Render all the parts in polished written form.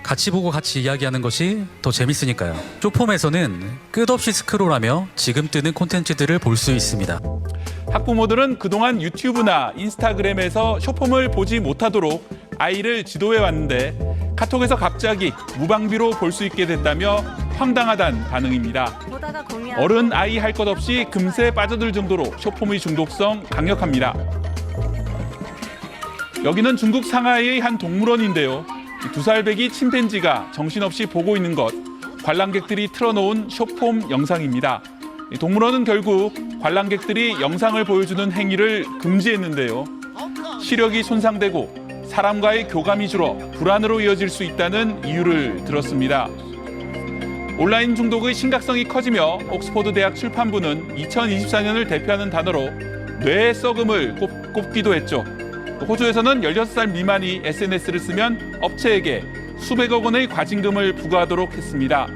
같이 보고 같이 이야기하는 것이 더 재밌으니까요. 쇼폼에서는 끝없이 스크롤하며 지금 뜨는 콘텐츠들을 볼 수 있습니다. 학부모들은 그동안 유튜브나 인스타그램에서 쇼폼을 보지 못하도록 아이를 지도해 왔는데 카톡에서 갑자기 무방비로 볼 수 있게 됐다며 황당하다는 반응입니다. 어른 아이 할 것 없이 금세 빠져들 정도로 쇼폼의 중독성 강력합니다. 여기는 중국 상하이의 한 동물원인데요. 2살 배기 침팬지가 정신없이 보고 있는 것, 관람객들이 틀어놓은 쇼폼 영상입니다. 동물원은 결국 관람객들이 영상을 보여주는 행위를 금지했는데요. 시력이 손상되고 사람과의 교감이 줄어 불안으로 이어질 수 있다는 이유를 들었습니다. 온라인 중독의 심각성이 커지며 옥스퍼드 대학 출판부는 2024년을 대표하는 단어로 뇌의 썩음을 꼽기도 했죠. 호주에서는 16살 미만이 SNS를 쓰면 업체에게 수백억 원의 과징금을 부과하도록 했습니다.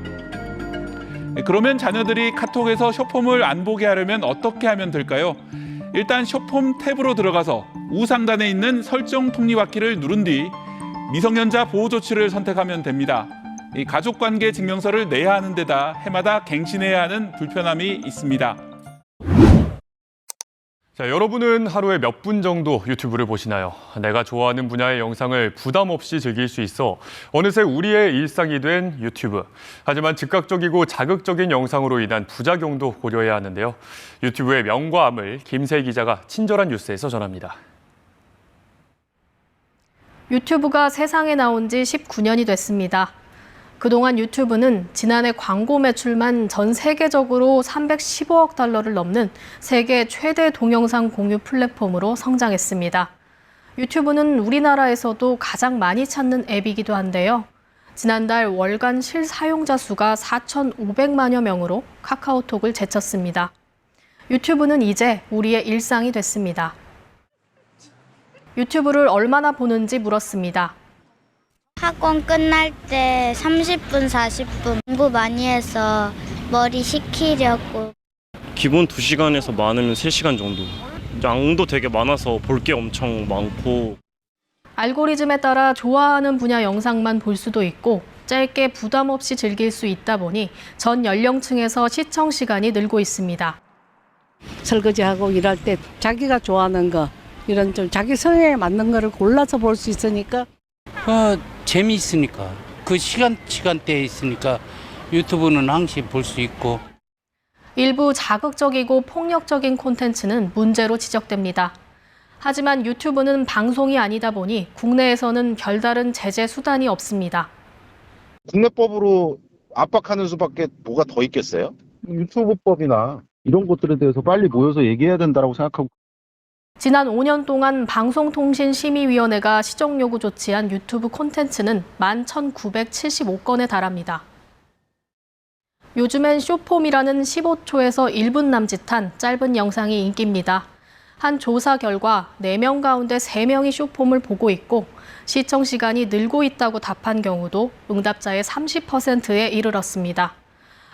그러면 자녀들이 카톡에서 쇼폼을 안 보게 하려면 어떻게 하면 될까요? 일단 쇼폼 탭으로 들어가서 우상단에 있는 설정 톱니바퀴를 누른 뒤 미성년자 보호 조치를 선택하면 됩니다. 이 가족관계 증명서를 내야 하는 데다 해마다 갱신해야 하는 불편함이 있습니다. 자, 여러분은 하루에 몇 분 정도 유튜브를 보시나요? 내가 좋아하는 분야의 영상을 부담 없이 즐길 수 있어 어느새 우리의 일상이 된 유튜브. 하지만 즉각적이고 자극적인 영상으로 인한 부작용도 고려해야 하는데요. 유튜브의 명과 암을 김세 기자가 친절한 뉴스에서 전합니다. 유튜브가 세상에 나온 지 19년이 됐습니다. 그동안 유튜브는 지난해 광고 매출만 전 세계적으로 315억 달러를 넘는 세계 최대 동영상 공유 플랫폼으로 성장했습니다. 유튜브는 우리나라에서도 가장 많이 찾는 앱이기도 한데요. 지난달 월간 실사용자 수가 4,500만여 명으로 카카오톡을 제쳤습니다. 유튜브는 이제 우리의 일상이 됐습니다. 유튜브를 얼마나 보는지 물었습니다. 학원 끝날 때 30분, 40분 공부 많이 해서 머리 식히려고. 기본 2시간에서 많으면 3시간 정도. 양도 되게 많아서 볼 게 엄청 많고. 알고리즘에 따라 좋아하는 분야 영상만 볼 수도 있고 짧게 부담 없이 즐길 수 있다 보니 전 연령층에서 시청 시간이 늘고 있습니다. 설거지하고 일할 때 자기가 좋아하는 거, 이런 좀 자기 성향에 맞는 거를 골라서 볼 수 있으니까 재미있으니까 그 시간대에 있으니까 유튜브는 항상 볼 수 있고. 일부 자극적이고 폭력적인 콘텐츠는 문제로 지적됩니다. 하지만 유튜브는 방송이 아니다 보니 국내에서는 별다른 제재 수단이 없습니다. 국내법으로 압박하는 수밖에 뭐가 더 있겠어요? 유튜브법이나 이런 것들에 대해서 빨리 모여서 얘기해야 된다고 생각하고. 지난 5년 동안 방송통신심의위원회가 시정 요구 조치한 유튜브 콘텐츠는 11,975건에 달합니다. 요즘엔 쇼폼이라는 15초에서 1분 남짓한 짧은 영상이 인기입니다. 한 조사 결과 4명 가운데 3명이 쇼폼을 보고 있고 시청 시간이 늘고 있다고 답한 경우도 응답자의 30%에 이르렀습니다.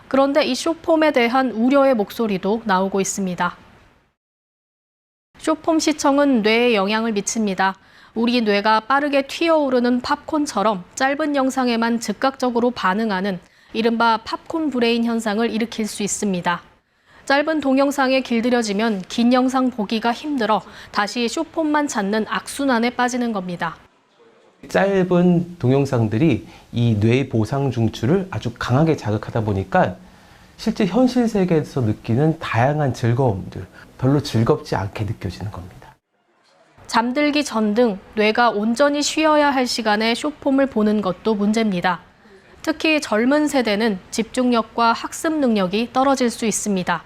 그런데 이 쇼폼에 대한 우려의 목소리도 나오고 있습니다. 쇼폼 시청은 뇌에 영향을 미칩니다. 우리 뇌가 빠르게 튀어오르는 팝콘처럼 짧은 영상에만 즉각적으로 반응하는 이른바 팝콘 브레인 현상을 일으킬 수 있습니다. 짧은 동영상에 길들여지면 긴 영상 보기가 힘들어 다시 쇼폼만 찾는 악순환에 빠지는 겁니다. 짧은 동영상들이 이 뇌 보상 중추를 아주 강하게 자극하다 보니까 실제 현실 세계에서 느끼는 다양한 즐거움들, 별로 즐겁지 않게 느껴지는 겁니다. 잠들기 전 등 뇌가 온전히 쉬어야 할 시간에 쇼폼을 보는 것도 문제입니다. 특히 젊은 세대는 집중력과 학습 능력이 떨어질 수 있습니다.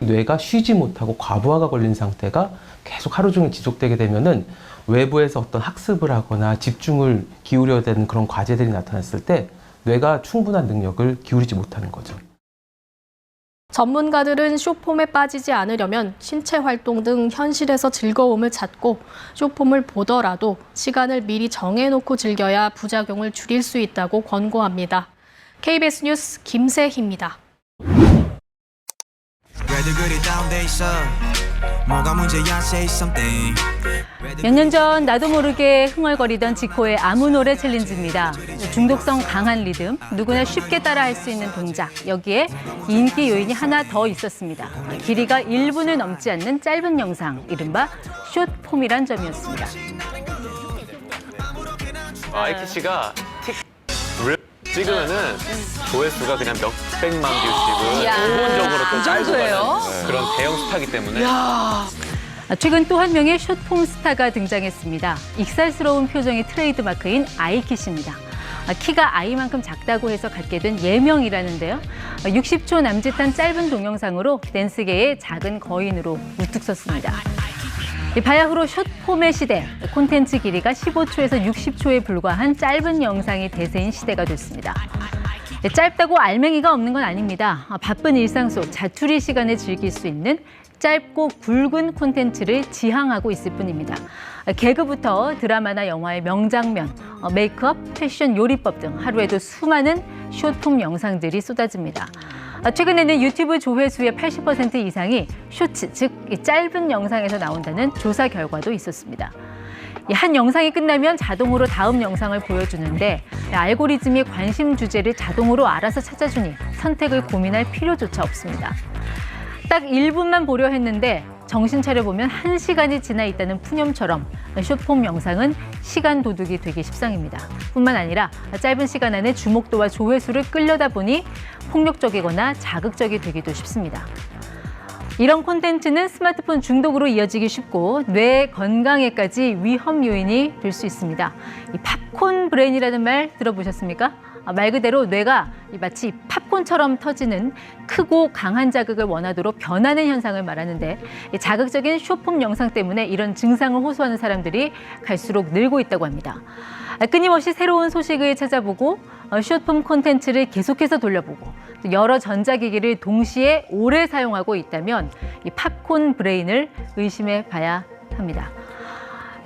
뇌가 쉬지 못하고 과부하가 걸린 상태가 계속 하루 종일 지속되게 되면은 외부에서 어떤 학습을 하거나 집중을 기울여야 되는 그런 과제들이 나타났을 때 뇌가 충분한 능력을 기울이지 못하는 거죠. 전문가들은 쇼폼에 빠지지 않으려면 신체 활동 등 현실에서 즐거움을 찾고 쇼폼을 보더라도 시간을 미리 정해놓고 즐겨야 부작용을 줄일 수 있다고 권고합니다. KBS 뉴스 김세희입니다. 뭐가 문제야 say something 몇 년 전 나도 모르게 흥얼거리던 지코의 아무 노래 챌린지입니다. 중독성 강한 리듬, 누구나 쉽게 따라할 수 있는 동작, 여기에 인기 요인이 하나 더 있었습니다. 길이가 1분을 넘지 않는 짧은 영상, 이른바 숏폼이란 점이었습니다. ITC가 틱 찍으면은 조회수가 그냥 몇백만 뷰씩을 기본적으로 또 깔고 가는 그런 대형 스타기 때문에. 최근 또 한 명의 숏폼 스타가 등장했습니다. 익살스러운 표정이 트레이드마크인 아이키씨입니다. 키가 아이만큼 작다고 해서 갖게 된 예명이라는데요. 60초 남짓한 짧은 동영상으로 댄스계의 작은 거인으로 우뚝 섰습니다. 바야흐로 숏폼의 시대, 콘텐츠 길이가 15초에서 60초에 불과한 짧은 영상이 대세인 시대가 됐습니다. 짧다고 알맹이가 없는 건 아닙니다. 바쁜 일상 속 자투리 시간에 즐길 수 있는 짧고 굵은 콘텐츠를 지향하고 있을 뿐입니다. 개그부터 드라마나 영화의 명장면, 메이크업, 패션 요리법 등 하루에도 수많은 숏폼 영상들이 쏟아집니다. 최근에는 유튜브 조회수의 80% 이상이 쇼츠, 즉 짧은 영상에서 나온다는 조사 결과도 있었습니다. 한 영상이 끝나면 자동으로 다음 영상을 보여주는데 알고리즘이 관심 주제를 자동으로 알아서 찾아주니 선택을 고민할 필요조차 없습니다. 딱 1분만 보려 했는데 정신 차려보면 1시간이 지나 있다는 푸념처럼 숏폼 영상은 시간 도둑이 되기 십상입니다. 뿐만 아니라 짧은 시간 안에 주목도와 조회수를 끌려다 보니 폭력적이거나 자극적이 되기도 쉽습니다. 이런 콘텐츠는 스마트폰 중독으로 이어지기 쉽고 뇌 건강에까지 위험 요인이 될 수 있습니다. 이 팝콘 브레인이라는 말 들어보셨습니까? 말 그대로 뇌가 마치 팝콘처럼 터지는 크고 강한 자극을 원하도록 변하는 현상을 말하는데 자극적인 숏폼 영상 때문에 이런 증상을 호소하는 사람들이 갈수록 늘고 있다고 합니다. 끊임없이 새로운 소식을 찾아보고 숏폼 콘텐츠를 계속해서 돌려보고 여러 전자기기를 동시에 오래 사용하고 있다면 이 팝콘 브레인을 의심해 봐야 합니다.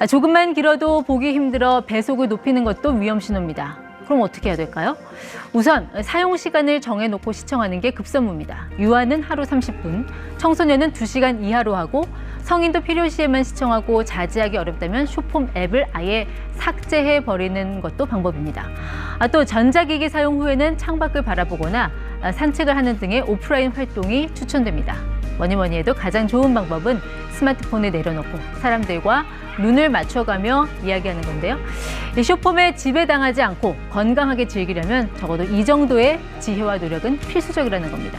조금만 길어도 보기 힘들어 배속을 높이는 것도 위험 신호입니다. 그럼 어떻게 해야 될까요? 우선 사용 시간을 정해놓고 시청하는 게 급선무입니다. 유아는 하루 30분, 청소년은 2시간 이하로 하고 성인도 필요시에만 시청하고 자제하기 어렵다면 숏폼 앱을 아예 삭제해버리는 것도 방법입니다. 또 전자기기 사용 후에는 창밖을 바라보거나 산책을 하는 등의 오프라인 활동이 추천됩니다. 뭐니 해도 가장 좋은 방법은 스마트폰을 내려놓고 사람들과 눈을 맞춰가며 이야기하는 건데요. 이 숏폼에 지배당하지 않고 건강하게 즐기려면 적어도 이 정도의 지혜와 노력은 필수적이라는 겁니다.